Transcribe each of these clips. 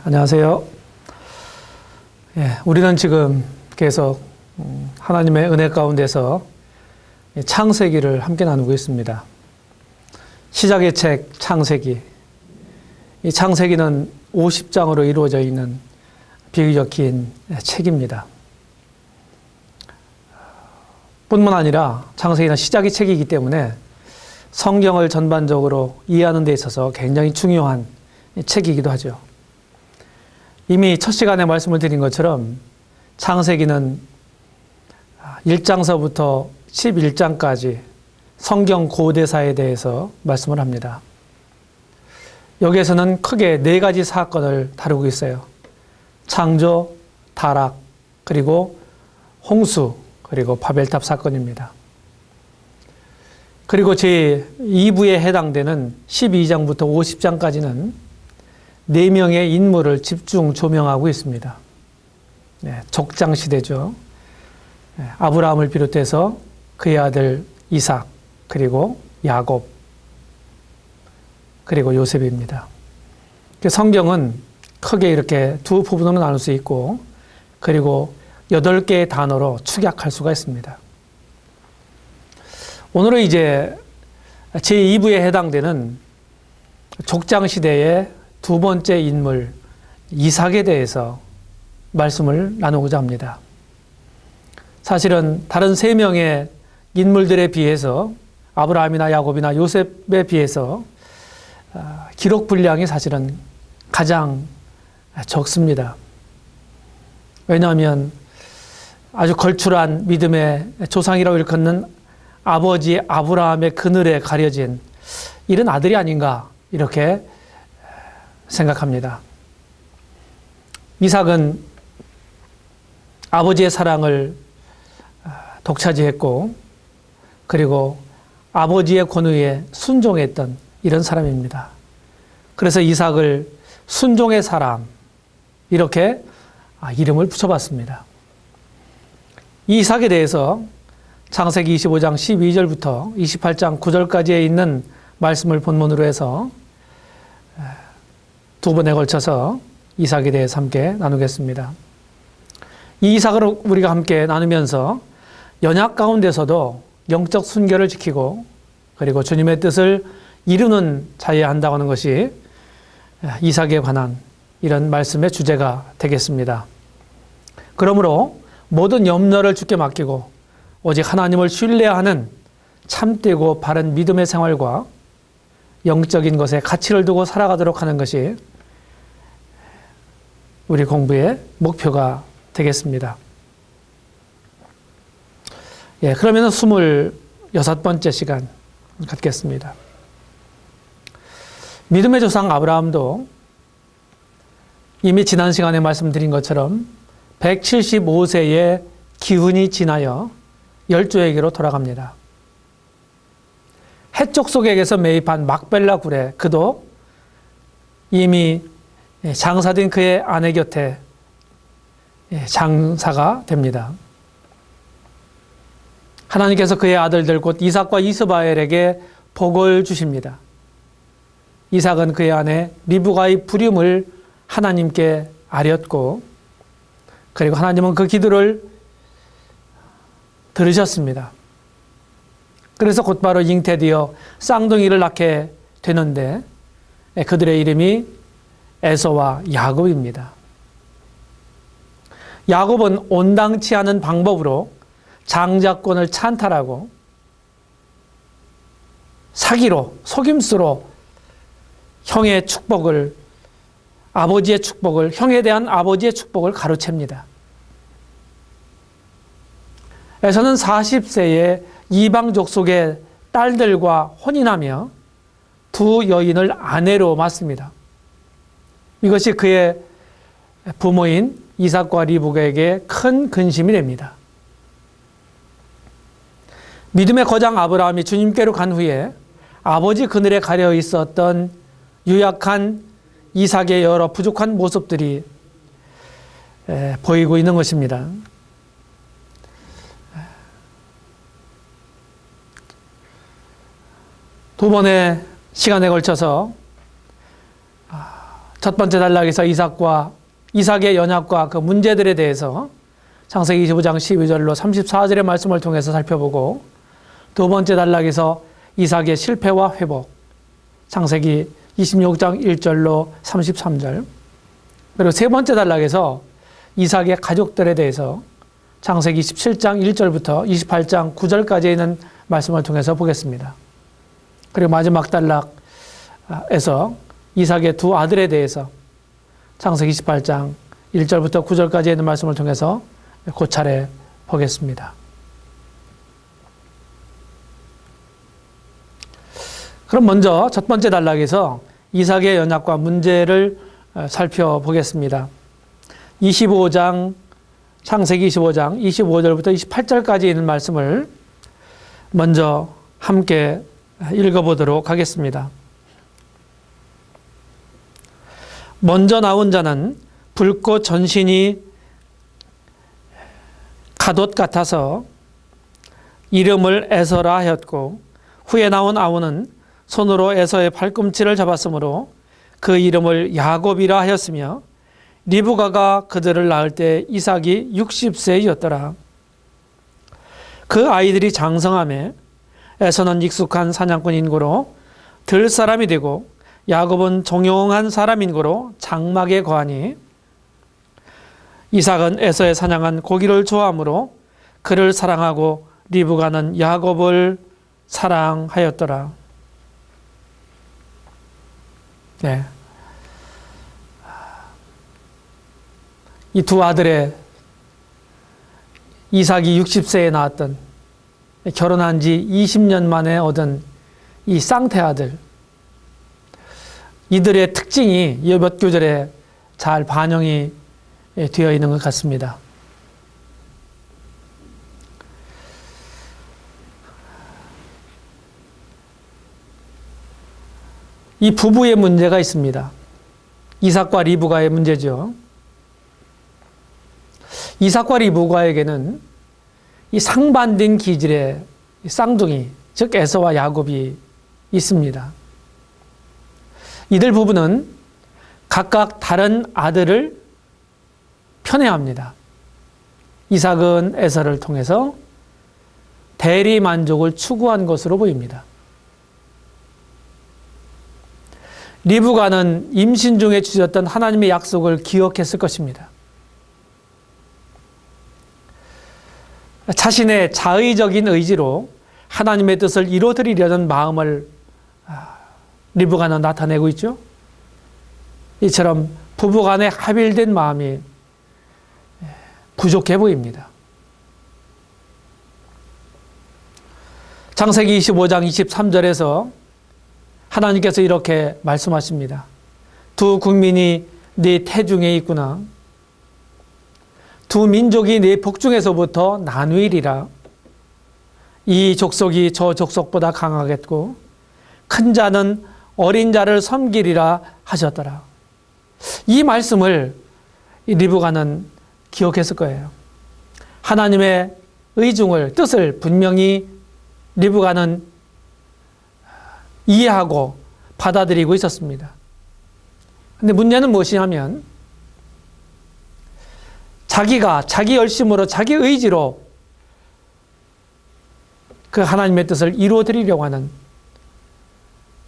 안녕하세요. 우리는 지금 계속 하나님의 은혜 가운데서 창세기를 함께 나누고 있습니다. 시작의 책 창세기. 이 창세기는 50장으로 이루어져 있는 비교적 긴 책입니다. 뿐만 아니라 창세기는 시작의 책이기 때문에 성경을 전반적으로 이해하는 데 있어서 굉장히 중요한 책이기도 하죠. 이미 첫 시간에 말씀을 드린 것처럼 창세기는 1장서부터 11장까지 성경 고대사에 대해서 말씀을 합니다. 여기에서는 크게 4가지 사건을 다루고 있어요. 창조, 타락, 그리고 홍수, 그리고 바벨탑 사건입니다. 그리고 제2부에 해당되는 12장부터 50장까지는 4명의 인물을 집중 조명하고 있습니다. 족장 시대죠. 아브라함을 비롯해서 그의 아들 이삭, 그리고 야곱, 그리고 요셉입니다. 성경은 크게 이렇게 두 부분으로 나눌 수 있고, 그리고 8개의 단어로 축약할 수가 있습니다. 오늘은 이제 제2부에 해당되는 족장 시대의 두 번째 인물 이삭에 대해서 말씀을 나누고자 합니다. 사실은 다른 3명의 인물들에 비해서 아브라함이나 야곱이나 요셉에 비해서 기록 분량이 사실은 가장 적습니다. 왜냐하면 아주 걸출한 믿음의 조상이라고 일컫는 아버지 아브라함의 그늘에 가려진 이런 아들이 아닌가 이렇게 생각합니다. 이삭은 아버지의 사랑을 독차지했고, 그리고 아버지의 권위에 순종했던 이런 사람입니다. 그래서 이삭을 순종의 사람, 이렇게 이름을 붙여봤습니다. 이 이삭에 대해서 창세기 25장 12절부터 28장 9절까지에 있는 말씀을 본문으로 해서 2번에 걸쳐서 이삭에 대해서 함께 나누겠습니다. 이 이삭을 우리가 함께 나누면서 연약 가운데서도 영적 순결을 지키고, 그리고 주님의 뜻을 이루는 자여야 한다고 하는 것이 이삭에 관한 이런 말씀의 주제가 되겠습니다. 그러므로 모든 염려를 주께 맡기고 오직 하나님을 신뢰하는 참되고 바른 믿음의 생활과 영적인 것에 가치를 두고 살아가도록 하는 것이 우리 공부의 목표가 되겠습니다. 그러면 26번째 시간 갖겠습니다. 믿음의 조상 아브라함도 이미 지난 시간에 말씀드린 것처럼 175세의 기운이 지나여 열조에게로 돌아갑니다. 해쪽 속에게서 매입한 막벨라 굴에 그도 이미 장사된 그의 아내 곁에 장사가 됩니다. 하나님께서 그의 아들들 곧 이삭과 이스마엘에게 복을 주십니다. 이삭은 그의 아내 리브가의 부름을 하나님께 아렸고, 그리고 하나님은 그 기도를 들으셨습니다. 그래서 곧바로 잉태되어 쌍둥이를 낳게 되는데 그들의 이름이 에서와 야곱입니다. 야곱은 온당치 않은 방법으로 장자권을 찬탈하고 사기로, 속임수로 형의 축복을, 아버지의 축복을, 형에 대한 아버지의 축복을 가로챕니다. 에서는 40세에 이방족 속의 딸들과 혼인하며 2 여인을 아내로 맞습니다. 이것이 그의 부모인 이삭과 리브가에게 큰 근심이 됩니다. 믿음의 거장 아브라함이 주님께로 간 후에 아버지 그늘에 가려 있었던 유약한 이삭의 여러 부족한 모습들이 보이고 있는 것입니다. 두 번의 시간에 걸쳐서 첫 번째 단락에서 이삭의 연약과 그 문제들에 대해서 창세기 25장 12절로 34절의 말씀을 통해서 살펴보고, 두 번째 단락에서 이삭의 실패와 회복, 창세기 26장 1절로 33절, 그리고 세 번째 단락에서 이삭의 가족들에 대해서 창세기 17장 1절부터 28장 9절까지 있는 말씀을 통해서 보겠습니다. 그리고 마지막 단락에서 이삭의 두 아들에 대해서 창세기 28장 1절부터 9절까지 있는 말씀을 통해서 고차례 보겠습니다. 그럼 먼저 첫 번째 단락에서 이삭의 연약과 문제를 살펴보겠습니다. 창세기 25장 25절부터 28절까지 있는 말씀을 먼저 함께 읽어보도록 하겠습니다. 먼저 나온 자는 붉고 전신이 갓옷 같아서 이름을 에서라 하였고, 후에 나온 아우는 손으로 에서의 팔꿈치를 잡았으므로 그 이름을 야곱이라 하였으며, 리브가가 그들을 낳을 때 이삭이 60세였더라. 그 아이들이 장성하매 에서는 익숙한 사냥꾼 인고로 들 사람이 되고, 야곱은 종용한 사람 인고로 장막에 거하니, 이삭은 에서의 사냥한 고기를 좋아하므로 그를 사랑하고 리브가는 야곱을 사랑하였더라. 네. 이 두 아들의 이삭이 60세에 낳았던, 결혼한 지 20년 만에 얻은 이 쌍태 아들, 이들의 특징이 이 몇 구절에 잘 반영이 되어 있는 것 같습니다. 이 부부의 문제가 있습니다. 이삭과 리브가의 문제죠. 이삭과 리브가에게는 이 상반된 기질의 쌍둥이, 즉 에서와 야곱이 있습니다. 이들 부부는 각각 다른 아들을 편애합니다. 이삭은 에서를 통해서 대리 만족을 추구한 것으로 보입니다. 리브가는 임신 중에 주셨던 하나님의 약속을 기억했을 것입니다. 자신의 자의적인 의지로 하나님의 뜻을 이루어드리려는 마음을 리브가는 나타내고 있죠. 이처럼 부부간에 합일된 마음이 부족해 보입니다. 창세기 25장 23절에서 하나님께서 이렇게 말씀하십니다. 두 국민이 네 태중에 있구나. 두 민족이 네 복중에서부터 나누이리라. 이 족속이 저 족속보다 강하겠고 큰 자는 어린 자를 섬기리라 하셨더라. 이 말씀을 리브가는 기억했을 거예요. 하나님의 의중을, 뜻을 분명히 리브가는 이해하고 받아들이고 있었습니다. 그런데 문제는 무엇이냐면 자기가 자기 열심으로 자기 의지로 그 하나님의 뜻을 이루어드리려고 하는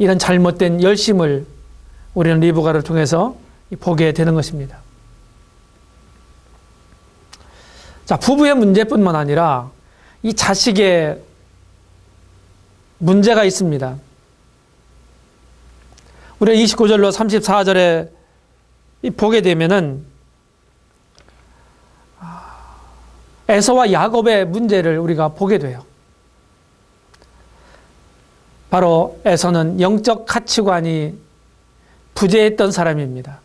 이런 잘못된 열심을 우리는 리브가를 통해서 보게 되는 것입니다. 자, 부부의 문제뿐만 아니라 이 자식의 문제가 있습니다. 우리가 29절로 34절에 보게 되면은 에서와 야곱의 문제를 우리가 보게 돼요. 바로 에서는 영적 가치관이 부재했던 사람입니다.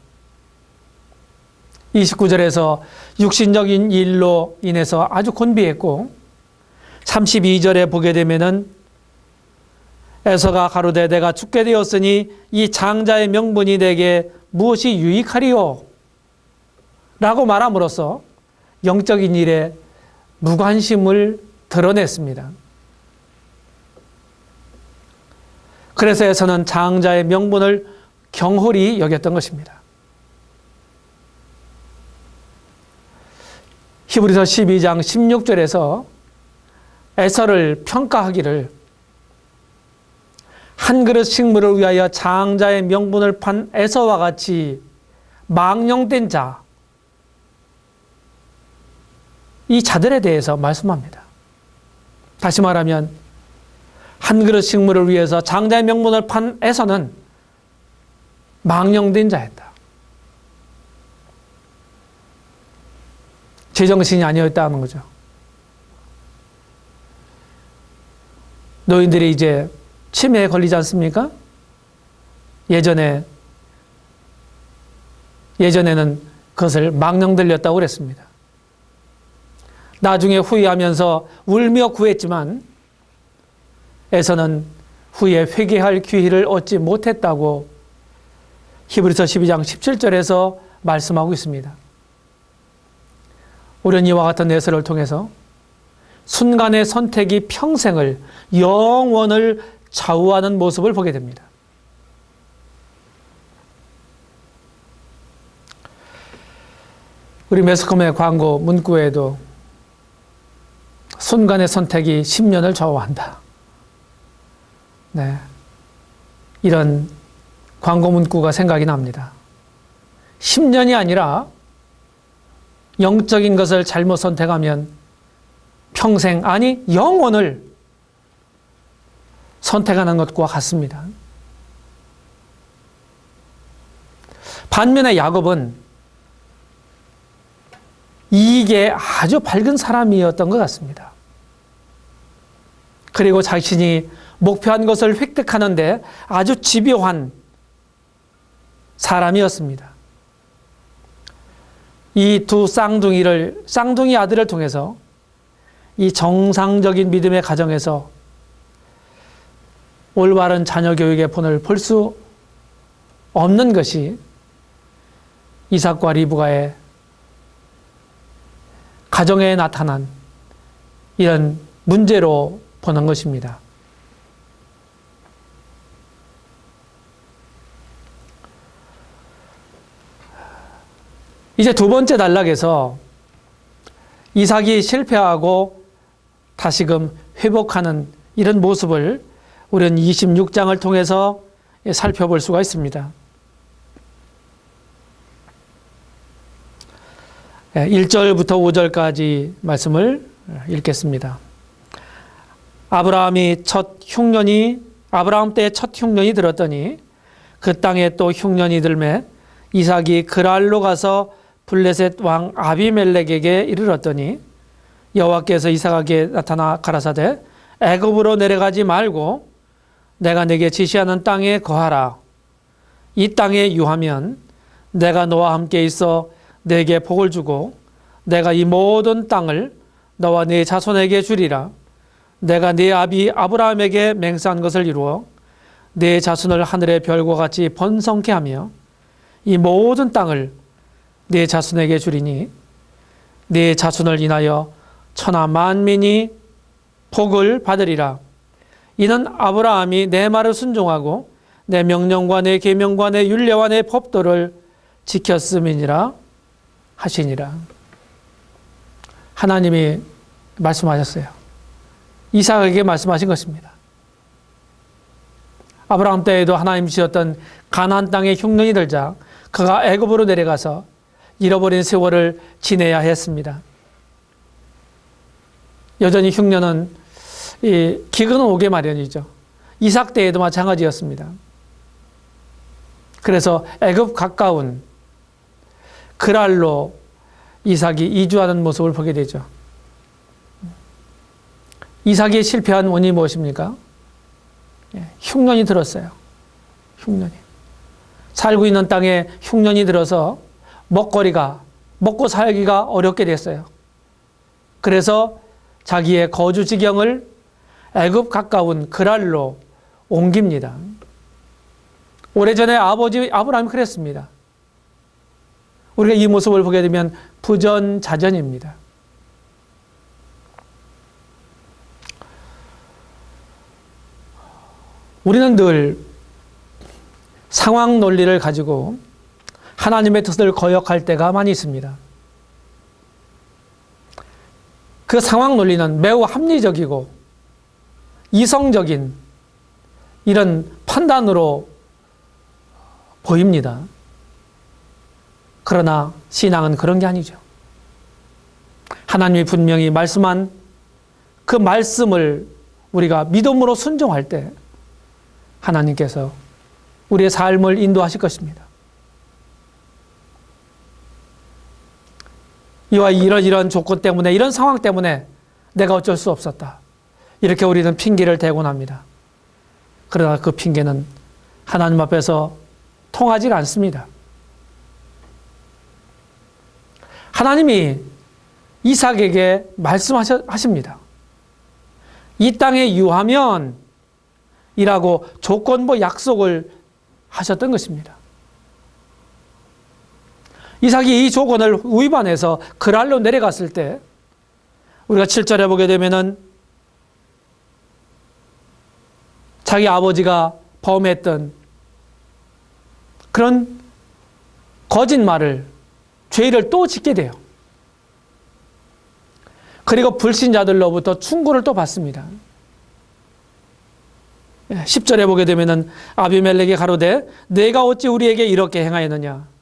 29절에서 육신적인 일로 인해서 아주 곤비했고, 32절에 보게 되면은 에서가 가로되 내가 죽게 되었으니 이 장자의 명분이 내게 무엇이 유익하리요? 라고 말함으로써 영적인 일에 무관심을 드러냈습니다. 그래서 에서는 장자의 명분을 경홀히 여겼던 것입니다. 히브리서 12장 16절에서 에서를 평가하기를 한 그릇 식물을 위하여 장자의 명분을 판 에서와 같이 망령된 자, 이 자들에 대해서 말씀합니다. 다시 말하면 한 그릇 식물을 위해서 장자의 명분을 판 에서는 망령된 자였다. 제정신이 아니었다는 거죠. 노인들이 이제 치매에 걸리지 않습니까? 예전에는 그것을 망령 들렸다고 그랬습니다. 나중에 후회하면서 울며 구했지만 에서는 후에 회개할 기회를 얻지 못했다고 히브리서 12장 17절에서 말씀하고 있습니다. 우리는 이와 같은 에서를 통해서 순간의 선택이 평생을, 영원을 좌우하는 모습을 보게 됩니다. 우리 매스컴의 광고 문구에도 순간의 선택이 10년을 좌우한다. 네, 이런 광고 문구가 생각이 납니다. 10년이 아니라 영적인 것을 잘못 선택하면 평생, 아니 영원을 선택하는 것과 같습니다. 반면에 야곱은 이익에 아주 밝은 사람이었던 것 같습니다. 그리고 자신이 목표한 것을 획득하는데 아주 집요한 사람이었습니다. 이 두 쌍둥이 아들을 통해서 이 정상적인 믿음의 가정에서 올바른 자녀 교육의 본을 볼 수 없는 것이 이삭과 리브가의 가정에 나타난 이런 문제로 보는 것입니다. 이제 두 번째 단락에서 이삭이 실패하고 다시금 회복하는 이런 모습을 우리는 26장을 통해서 살펴볼 수가 있습니다. 1절부터 5절까지 말씀을 읽겠습니다. 아브라함 때에 첫 흉년이 들었더니 그 땅에 또 흉년이 들매 이삭이 그랄로 가서 블레셋 왕 아비멜렉에게 이르렀더니 여호와께서 이삭에게 나타나 가라사대 애굽으로 내려가지 말고 내가 네게 지시하는 땅에 거하라. 이 땅에 유하면 내가 너와 함께 있어 네게 복을 주고 내가 이 모든 땅을 너와 네 자손에게 주리라. 내가 네 아비 아브라함에게 맹세한 것을 이루어 네 자손을 하늘의 별과 같이 번성케 하며 이 모든 땅을 네 자손에게 주리니 네 자손을 인하여 천하 만민이 복을 받으리라. 이는 아브라함이 내 말을 순종하고 내 명령과 내 계명과 내 율례와 내 법도를 지켰음이니라 하시니라. 하나님이 말씀하셨어요. 이삭에게 말씀하신 것입니다. 아브라함 때에도 하나님 주셨던 가나안 땅에 흉년이 들자 그가 애굽으로 내려가서 잃어버린 세월을 지내야 했습니다. 여전히 흉년은 기근은 오게 마련이죠. 이삭 때에도 마찬가지였습니다. 그래서 애굽 가까운 그랄로 이삭이 이주하는 모습을 보게 되죠. 이삭이 실패한 원인이 무엇입니까? 흉년이 들었어요. 흉년이. 살고 있는 땅에 흉년이 들어서 먹고 살기가 어렵게 됐어요. 그래서 자기의 거주 지경을 애굽 가까운 그랄로 옮깁니다. 오래전에 아버지 아브라함이 그랬습니다. 우리가 이 모습을 보게 되면 부전자전입니다. 우리는 늘 상황 논리를 가지고 하나님의 뜻을 거역할 때가 많이 있습니다. 그 상황 논리는 매우 합리적이고 이성적인 이런 판단으로 보입니다. 그러나 신앙은 그런 게 아니죠. 하나님이 분명히 말씀한 그 말씀을 우리가 믿음으로 순종할 때 하나님께서 우리의 삶을 인도하실 것입니다. 이와 이런 조건 때문에, 이런 상황 때문에 내가 어쩔 수 없었다, 이렇게 우리는 핑계를 대곤 합니다. 그러나 그 핑계는 하나님 앞에서 통하지 않습니다. 하나님이 이삭에게 말씀하십니다. 이 땅에 유하면 이라고 조건부 약속을 하셨던 것입니다. 이삭이 이 조건을 위반해서 그랄로 내려갔을 때 우리가 7절에 보게 되면은 자기 아버지가 범했던 그런 거짓말을, 죄를 또 짓게 돼요. 그리고 불신자들로부터 충고를 또 받습니다. 10절에 보게 되면은 아비멜렉이 가로되 내가 어찌 우리에게 이렇게 행하였느냐,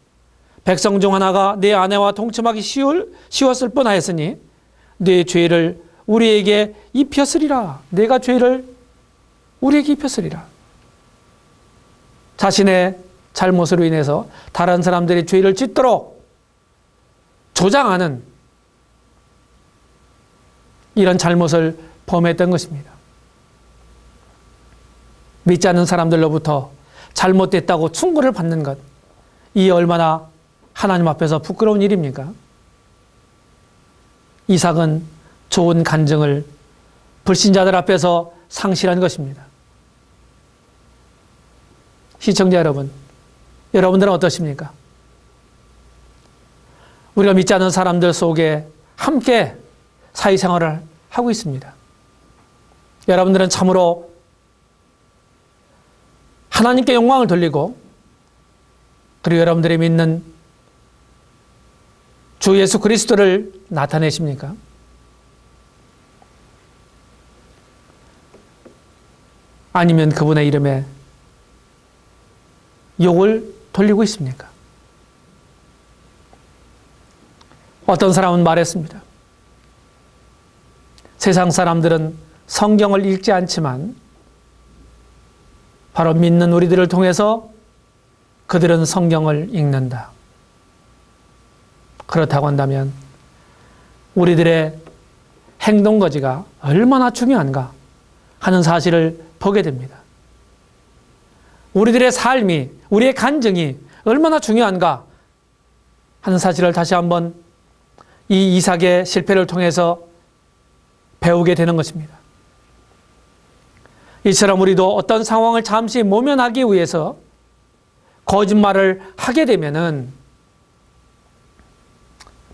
백성 중 하나가 내 아내와 동침하기 쉬웠을 뻔하였으니 내 죄를 우리에게 입혔으리라. 내가 죄를 우리에게 입혔으리라. 자신의 잘못으로 인해서 다른 사람들이 죄를 짓도록 조장하는 이런 잘못을 범했던 것입니다. 믿지 않는 사람들로부터 잘못됐다고 충고를 받는 것, 이 얼마나 하나님 앞에서 부끄러운 일입니까? 이삭은 좋은 간증을 불신자들 앞에서 상실한 것입니다. 시청자 여러분, 여러분들은 어떠십니까? 우리가 믿지 않는 사람들 속에 함께 사회생활을 하고 있습니다. 여러분들은 참으로 하나님께 영광을 돌리고, 그리고 여러분들이 믿는 주 예수 그리스도를 나타내십니까? 아니면 그분의 이름에 욕을 돌리고 있습니까? 어떤 사람은 말했습니다. 세상 사람들은 성경을 읽지 않지만 바로 믿는 우리들을 통해서 그들은 성경을 읽는다. 그렇다고 한다면 우리들의 행동거지가 얼마나 중요한가 하는 사실을 보게 됩니다. 우리들의 삶이, 우리의 간증이 얼마나 중요한가 하는 사실을 다시 한번 이 이삭의 실패를 통해서 배우게 되는 것입니다. 이처럼 우리도 어떤 상황을 잠시 모면하기 위해서 거짓말을 하게 되면은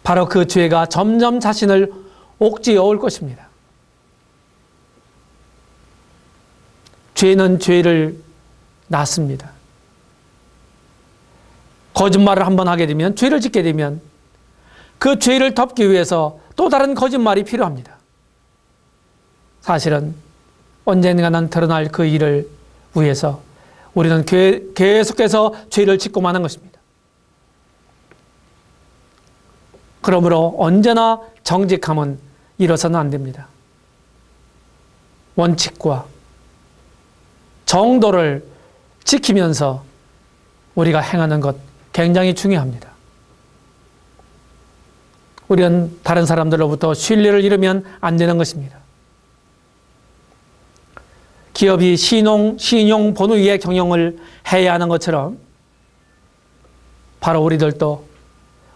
바로 그 죄가 점점 자신을 옥죄어 올 것입니다. 죄는 죄를 낳습니다. 거짓말을 한번 하게 되면, 죄를 짓게 되면 그 죄를 덮기 위해서 또 다른 거짓말이 필요합니다. 사실은 언젠가는 드러날 그 일을 위해서 우리는 계속해서 죄를 짓고 마는 것입니다. 그러므로 언제나 정직함은 잃어서는 안 됩니다. 원칙과 정도를 지키면서 우리가 행하는 것 굉장히 중요합니다. 우리는 다른 사람들로부터 신뢰를 잃으면 안 되는 것입니다. 기업이 신용 본위의 경영을 해야 하는 것처럼 바로 우리들도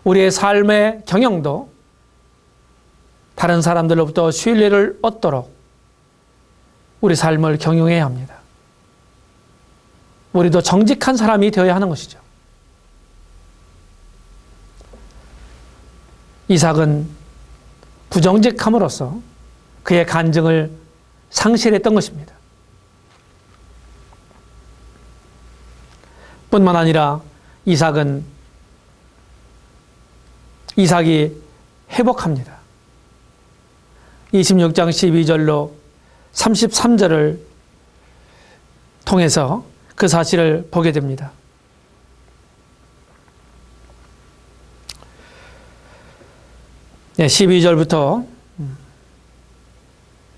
우리의 삶의 경영도 다른 사람들로부터 신뢰를 얻도록 우리 삶을 경영해야 합니다. 우리도 정직한 사람이 되어야 하는 것이죠. 이삭은 부정직함으로써 그의 간증을 상실했던 것입니다. 뿐만 아니라 이삭이 회복합니다. 26장 12절로 33절을 통해서 그 사실을 보게 됩니다. 네, 12절부터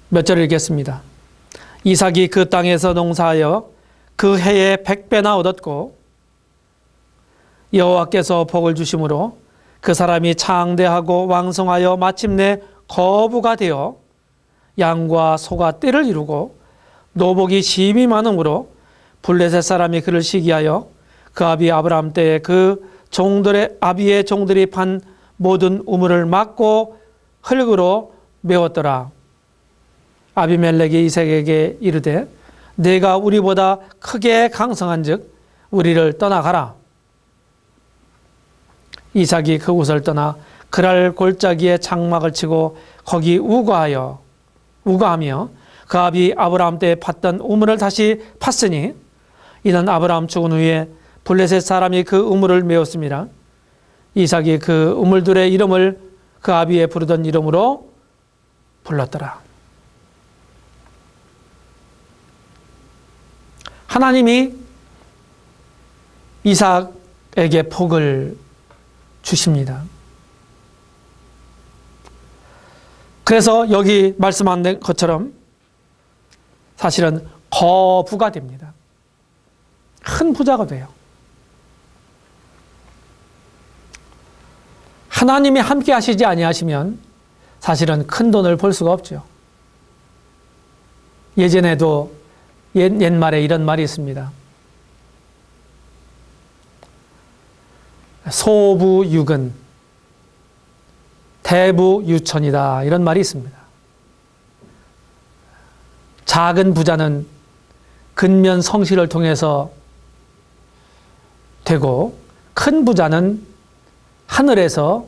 몇 절을 읽겠습니다. 이삭이 그 땅에서 농사하여 그 해에 100배나 얻었고 여호와께서 복을 주심으로 그 사람이 창대하고 왕성하여 마침내 거부가 되어 양과 소가 떼를 이루고 노복이 심히 많음으로 블레셋 사람이 그를 시기하여 그 아비 아브라함 때에 그 아비의 종들이 판 모든 우물을 막고 흙으로 메웠더라. 아비멜렉이 이삭에게 이르되 내가 우리보다 크게 강성한즉 우리를 떠나가라. 이삭이 그곳을 떠나 그랄 골짜기에 장막을 치고 거기 우거하며 그 아비 아브라함 때에 팠던 우물을 다시 팠으니 이는 아브라함 죽은 후에 블레셋 사람이 그 우물을 메웠습니다. 이삭이 그 우물들의 이름을 그 아비의 부르던 이름으로 불렀더라. 하나님이 이삭에게 복을 주십니다. 그래서 여기 말씀한 것처럼 사실은 거부가 됩니다. 큰 부자가 돼요. 하나님이 함께 하시지 아니하시면 사실은 큰 돈을 벌 수가 없죠. 예전에도 옛말에 이런 말이 있습니다. 소부유근, 대부유천이다. 이런 말이 있습니다. 작은 부자는 근면 성실을 통해서 되고 큰 부자는 하늘에서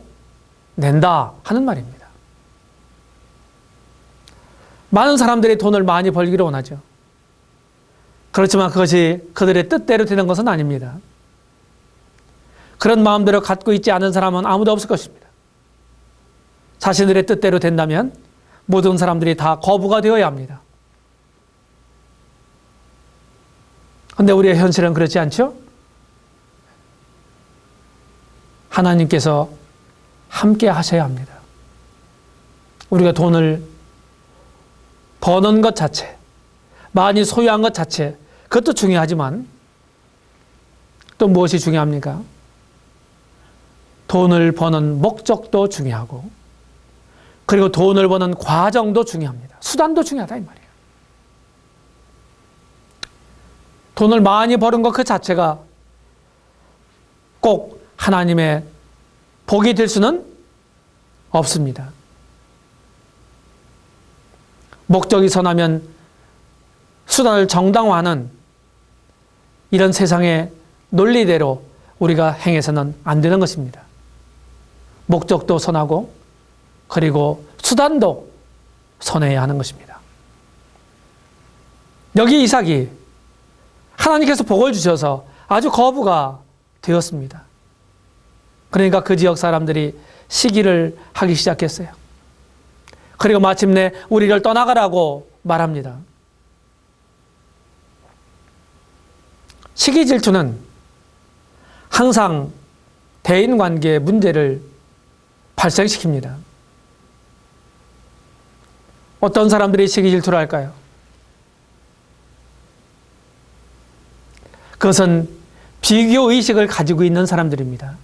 낸다 하는 말입니다. 많은 사람들이 돈을 많이 벌기를 원하죠. 그렇지만 그것이 그들의 뜻대로 되는 것은 아닙니다. 그런 마음대로 갖고 있지 않은 사람은 아무도 없을 것입니다. 자신들의 뜻대로 된다면 모든 사람들이 다 거부가 되어야 합니다. 그런데 우리의 현실은 그렇지 않죠? 하나님께서 함께 하셔야 합니다. 우리가 돈을 버는 것 자체, 많이 소유한 것 자체, 그것도 중요하지만 또 무엇이 중요합니까? 돈을 버는 목적도 중요하고 그리고 돈을 버는 과정도 중요합니다. 수단도 중요하다 이 말이에요. 돈을 많이 버는 것 그 자체가 꼭 하나님의 복이 될 수는 없습니다. 목적이 선하면 수단을 정당화하는 이런 세상의 논리대로 우리가 행해서는 안 되는 것입니다. 목적도 선하고 그리고 수단도 선해야 하는 것입니다. 여기 이삭이 하나님께서 복을 주셔서 아주 거부가 되었습니다. 그러니까 그 지역 사람들이 시기를 하기 시작했어요. 그리고 마침내 우리를 떠나가라고 말합니다. 시기 질투는 항상 대인관계의 문제를 발생시킵니다. 어떤 사람들이 시기 질투를 할까요? 그것은 비교의식을 가지고 있는 사람들입니다.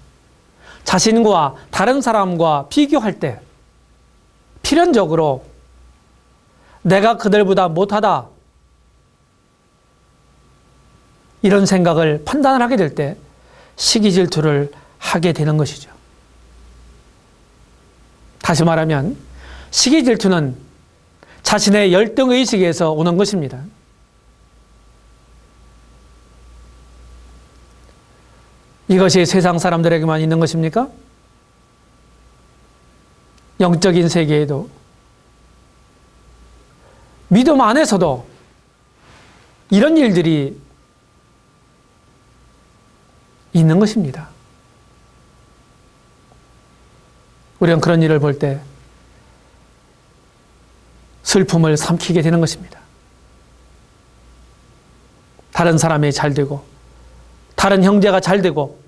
자신과 다른 사람과 비교할 때 필연적으로 내가 그들보다 못하다 이런 생각을 판단을 하게 될 때 시기 질투를 하게 되는 것이죠. 다시 말하면 시기 질투는 자신의 열등의식에서 오는 것입니다. 이것이 세상 사람들에게만 있는 것입니까? 영적인 세계에도 믿음 안에서도 이런 일들이 있는 것입니다. 우리는 그런 일을 볼 때 슬픔을 삼키게 되는 것입니다. 다른 사람이 잘 되고, 다른 형제가 잘 되고,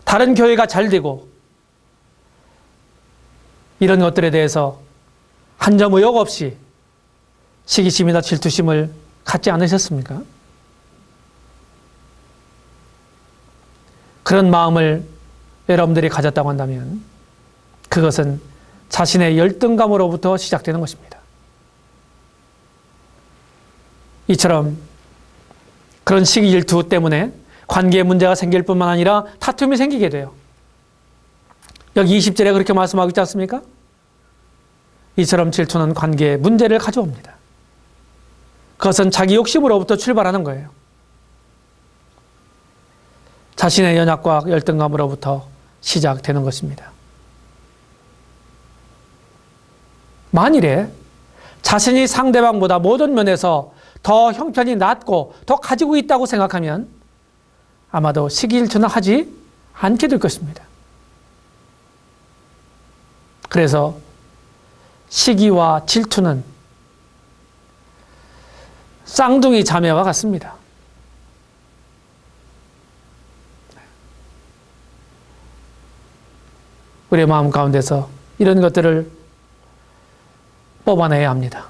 다른 교회가 잘 되고, 이런 것들에 대해서 한 점 의혹 없이 시기심이나 질투심을 갖지 않으셨습니까? 그런 마음을 여러분들이 가졌다고 한다면 그것은 자신의 열등감으로부터 시작되는 것입니다. 이처럼 그런 시기 질투 때문에 관계에 문제가 생길 뿐만 아니라 다툼이 생기게 돼요. 여기 20절에 그렇게 말씀하고 있지 않습니까? 이처럼 질투는 관계에 문제를 가져옵니다. 그것은 자기 욕심으로부터 출발하는 거예요. 자신의 연약과 열등감으로부터 시작되는 것입니다. 만일에 자신이 상대방보다 모든 면에서 더 형편이 낮고 더 가지고 있다고 생각하면 아마도 시기 질투는 하지 않게 될 것입니다. 그래서 시기와 질투는 쌍둥이 자매와 같습니다. 우리의 마음 가운데서 이런 것들을 뽑아내야 합니다.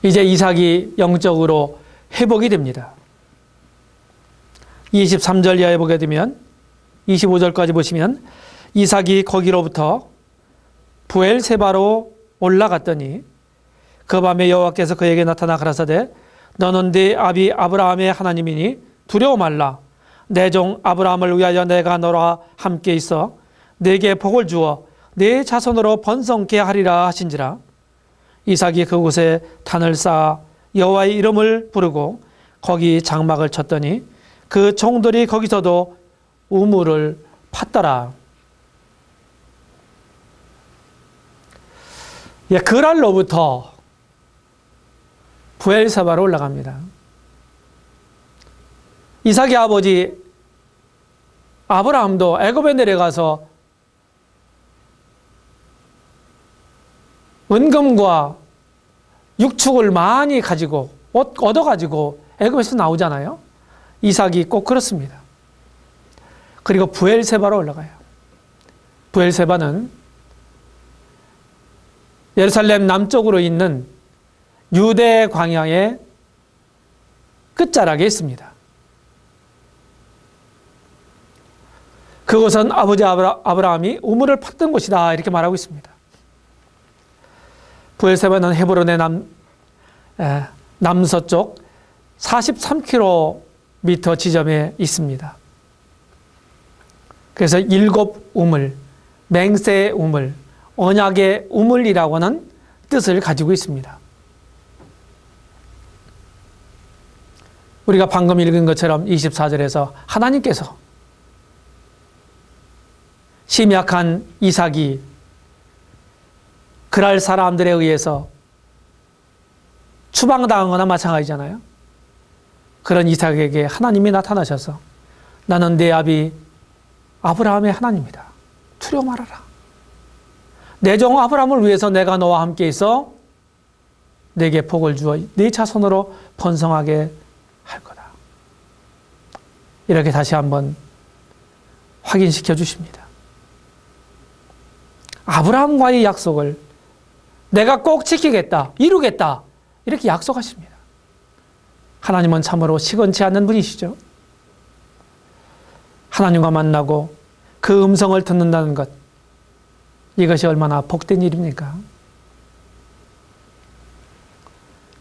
이제 이삭이 영적으로 회복이 됩니다. 23절 이하에 보게 되면 25절까지 보시면 이삭이 거기로부터 부엘세바로 올라갔더니 그 밤에 여호와께서 그에게 나타나 가라사대 너는 네 아비 아브라함의 하나님이니 두려워 말라. 내 종 아브라함을 위하여 내가 너와 함께 있어 네게 복을 주어 네 자손으로 번성케 하리라 하신지라. 이삭이 그곳에 단을 쌓아 여호와의 이름을 부르고 거기 장막을 쳤더니 그 종들이 거기서도 우물을 팠더라. 그랄로부터 부엘세바로 올라갑니다. 이삭의 아버지 아브라함도 애굽에 내려가서 은금과 육축을 많이 가지고 얻어가지고 애굽에서 나오잖아요. 이삭이 꼭 그렇습니다. 그리고 부엘세바로 올라가요. 부엘세바는 예루살렘 남쪽으로 있는 유대 광야의 끝자락에 있습니다. 그곳은 아버지 아브라함이 우물을 팠던 곳이다 이렇게 말하고 있습니다. 부엘세바는 헤브론의 남서쪽 43km 지점에 있습니다. 그래서 7 우물, 맹세의 우물, 언약의 우물이라고 하는 뜻을 가지고 있습니다. 우리가 방금 읽은 것처럼 24절에서 하나님께서 심약한 이삭이 그랄 사람들에 의해서 추방당한 거나 마찬가지잖아요. 그런 이삭에게 하나님이 나타나셔서 나는 네 아비 아브라함의 하나님이다. 두려워 말아라. 내 종 아브라함을 위해서 내가 너와 함께 있어 내게 복을 주어 네 자손으로 번성하게 할 거다. 이렇게 다시 한번 확인시켜 주십니다. 아브라함과의 약속을 내가 꼭 지키겠다, 이루겠다 이렇게 약속하십니다. 하나님은 참으로 시건치 않는 분이시죠. 하나님과 만나고 그 음성을 듣는다는 것, 이것이 얼마나 복된 일입니까?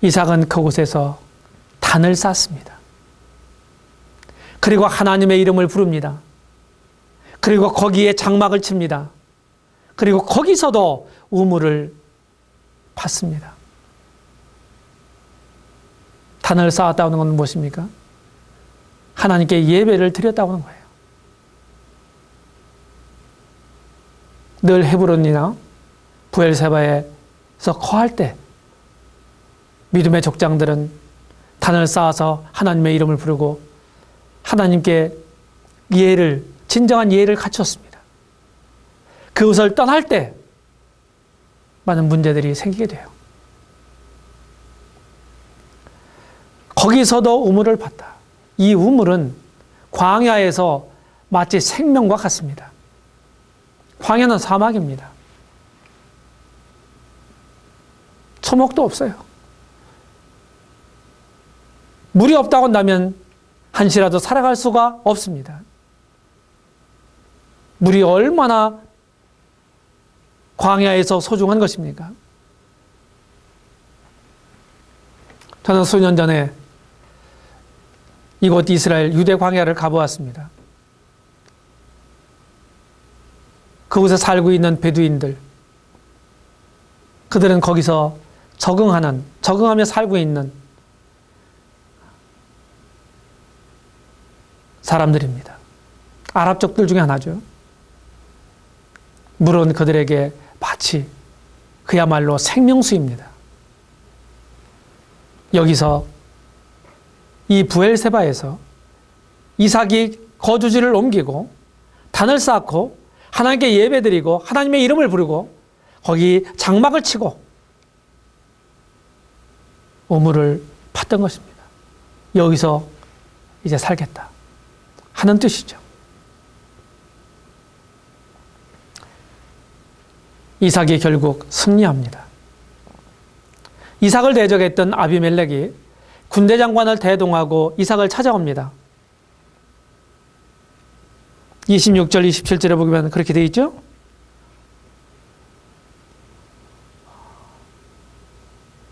이삭은 그곳에서 단을 쌓습니다. 그리고 하나님의 이름을 부릅니다. 그리고 거기에 장막을 칩니다. 그리고 거기서도 우물을 팠습니다. 단을 쌓았다는 건 무엇입니까? 하나님께 예배를 드렸다고 하는 거예요. 늘 헤브론이나 부엘세바에서 거할 때 믿음의 족장들은 단을 쌓아서 하나님의 이름을 부르고 하나님께 진정한 예를 갖췄습니다. 그것을 떠날 때 많은 문제들이 생기게 돼요. 거기서도 우물을 봤다. 이 우물은 광야에서 마치 생명과 같습니다. 광야는 사막입니다. 초목도 없어요. 물이 없다고 한다면 한시라도 살아갈 수가 없습니다. 물이 얼마나 광야에서 소중한 것입니까? 저는 수년 전에 이곳 이스라엘 유대 광야를 가보았습니다. 그곳에 살고 있는 베두인들, 그들은 거기서 적응하며 살고 있는 사람들입니다. 아랍족들 중에 하나죠. 물은 그들에게 마치 그야말로 생명수입니다. 여기서 이 부엘세바에서 이삭이 거주지를 옮기고 단을 쌓고 하나님께 예배드리고 하나님의 이름을 부르고 거기 장막을 치고 우물을 팠던 것입니다. 여기서 이제 살겠다 하는 뜻이죠. 이삭이 결국 승리합니다. 이삭을 대적했던 아비멜렉이 군대 장관을 대동하고 이삭을 찾아옵니다. 26절, 27절에 보면 그렇게 되어 있죠?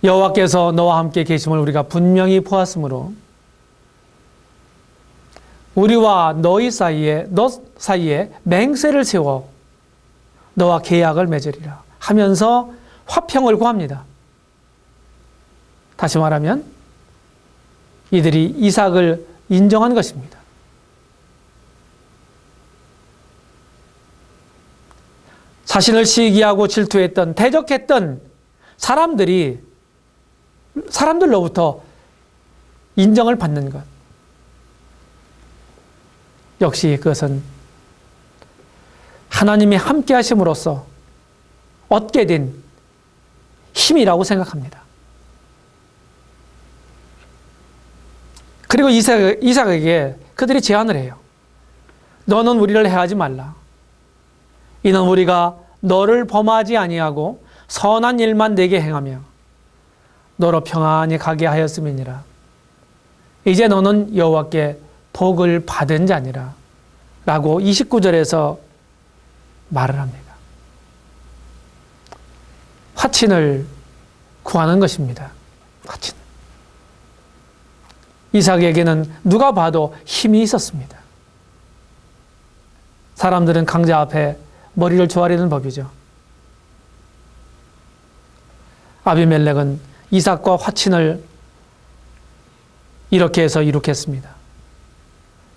여호와께서 너와 함께 계심을 우리가 분명히 보았으므로 우리와 너 사이에 맹세를 세워 너와 계약을 맺으리라 하면서 화평을 구합니다. 다시 말하면 이들이 이삭을 인정한 것입니다. 자신을 시기하고 질투했던, 대적했던 사람들로부터 인정을 받는 것. 역시 그것은 하나님이 함께 하심으로써 얻게 된 힘이라고 생각합니다. 그리고 이삭에게 그들이 제안을 해요. 너는 우리를 해하지 말라. 이는 우리가 너를 범하지 아니하고 선한 일만 내게 행하며 너로 평안히 가게 하였음이니라. 이제 너는 여호와께 복을 받은 자니라 라고 29절에서 말을 합니다. 화친을 구하는 것입니다. 화친. 이삭에게는 누가 봐도 힘이 있었습니다. 사람들은 강자 앞에 머리를 조아리는 법이죠. 아비멜렉은 이삭과 화친을 이렇게 해서 이룩했습니다.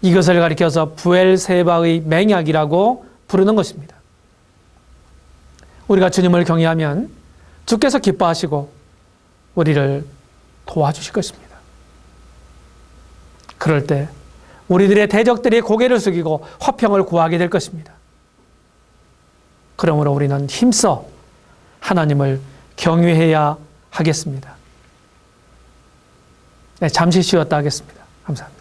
이것을 가리켜서 부엘세바의 맹약이라고 부르는 것입니다. 우리가 주님을 경외하면 주께서 기뻐하시고 우리를 도와주실 것입니다. 그럴 때 우리들의 대적들이 고개를 숙이고 화평을 구하게 될 것입니다. 그러므로 우리는 힘써 하나님을 경외해야 하겠습니다. 네, 잠시 쉬었다 하겠습니다. 감사합니다.